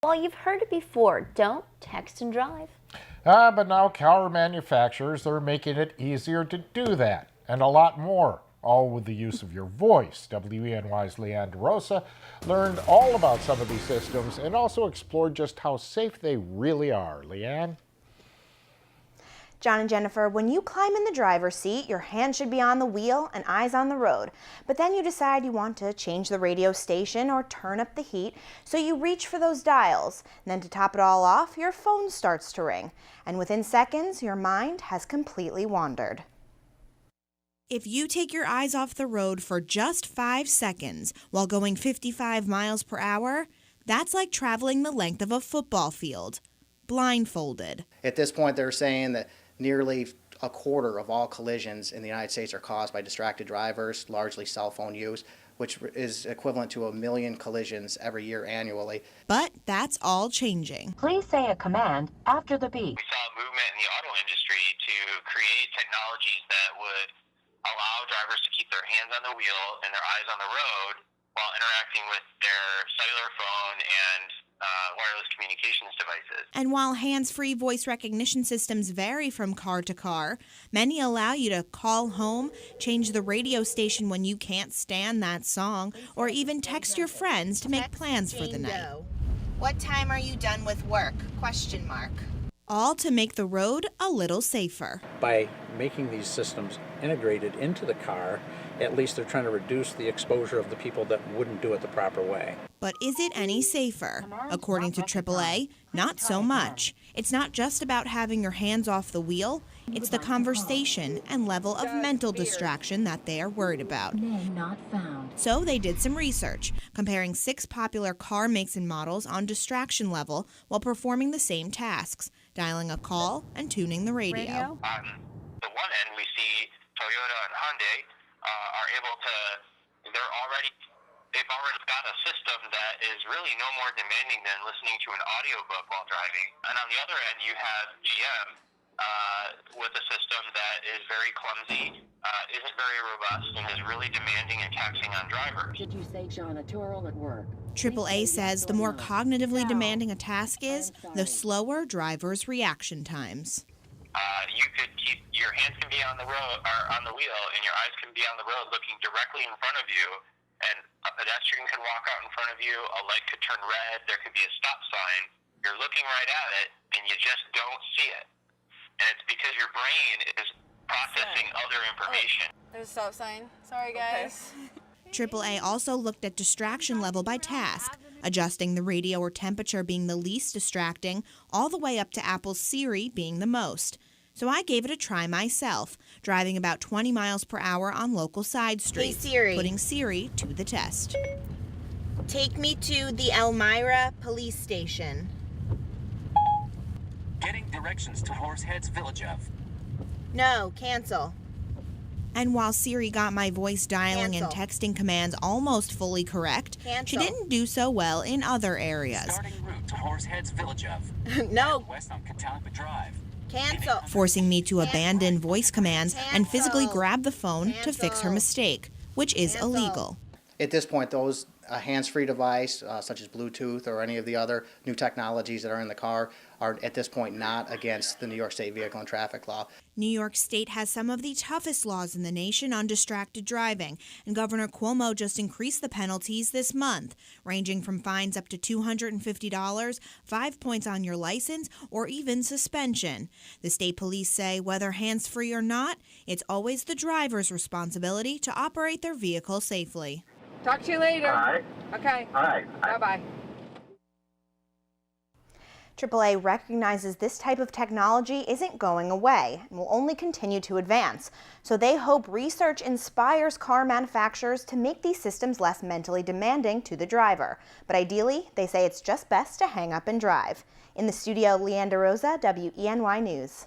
Well, you've heard it before. Don't text and drive. But now car manufacturers are making it easier to do that, and a lot more, all with the use of your voice. WENY's Leanne DeRosa learned all about some of these systems and also explored just how safe they really are. Leanne? John and Jennifer, when you climb in the driver's seat, your hand should be on the wheel and eyes on the road. But then you decide you want to change the radio station or turn up the heat, so you reach for those dials. And then to top it all off, your phone starts to ring. And within seconds, your mind has completely wandered. If you take your eyes off the road for just 5 seconds while going 55 miles per hour, that's like traveling the length of a football field, blindfolded. At this point, they're saying that nearly a quarter of all collisions in the United States are caused by distracted drivers, largely cell phone use, which is equivalent to 1 million collisions every year annually. But that's all changing. Please say a command after the beep. We saw a movement in the auto industry to create technologies that would allow drivers to keep their hands on the wheel and their eyes on the road while interacting with their cellular phone and wireless communications devices. And while hands-free voice recognition systems vary from car to car, many allow you to call home, change the radio station when you can't stand that song, or even text your friends to make plans for the night. What time are you done with work? ? All to make the road a little safer. By making these systems integrated into the car, at least they're trying to reduce the exposure of the people that wouldn't do it the proper way. But is it any safer? According to AAA, not so much. It's not just about having your hands off the wheel, it's the conversation and level of mental distraction that they are worried about. Name not found. So they did some research, comparing 6 popular car makes and models on distraction level while performing the same tasks, dialing a call and tuning the radio. On the one end, we see Toyota and Hyundai are able to, they've already got a system that is really no more demanding than listening to an audiobook while driving. And on the other end, you have GM with a system that is very clumsy, isn't very robust, and is really demanding and taxing on drivers. Did you say janitorial at work? AAA says the more cognitively demanding a task is, the slower drivers' reaction times. You could keep your hands can be on the road or on the wheel, and your eyes can be on the road, looking directly in front of you. And a pedestrian can walk out in front of you. A light could turn red. There could be a stop sign. You're looking right at it, and you just don't see it. And it's because your brain is processing other information. There's a stop sign. Sorry, guys. AAA also looked at distraction level by task, adjusting the radio or temperature being the least distracting, all the way up to Apple's Siri being the most. So I gave it a try myself, driving about 20 miles per hour on local side streets, putting Siri to the test. Take me to the Elmira police station. Getting directions to Horsehead's Village of. No, cancel. And while Siri got my voice dialing and texting commands almost fully correct, she didn't do so well in other areas. Starting route to Horsehead's Village of. No. West on Catalpa Drive. Cancel. Forcing me to abandon voice commands and physically grab the phone to fix her mistake, which is illegal. At this point, those hands-free device, such as Bluetooth or any of the other new technologies that are in the car, are at this point not against the New York State Vehicle and Traffic Law. New York State has some of the toughest laws in the nation on distracted driving, and Governor Cuomo just increased the penalties this month, ranging from fines up to $250, 5 points on your license, or even suspension. The state police say whether hands-free or not, it's always the driver's responsibility to operate their vehicle safely. Talk to you later. All right. Okay. All right. Bye-bye. AAA recognizes this type of technology isn't going away and will only continue to advance. So they hope research inspires car manufacturers to make these systems less mentally demanding to the driver. But ideally, they say it's just best to hang up and drive. In the studio, Leanne DeRosa, WENY News.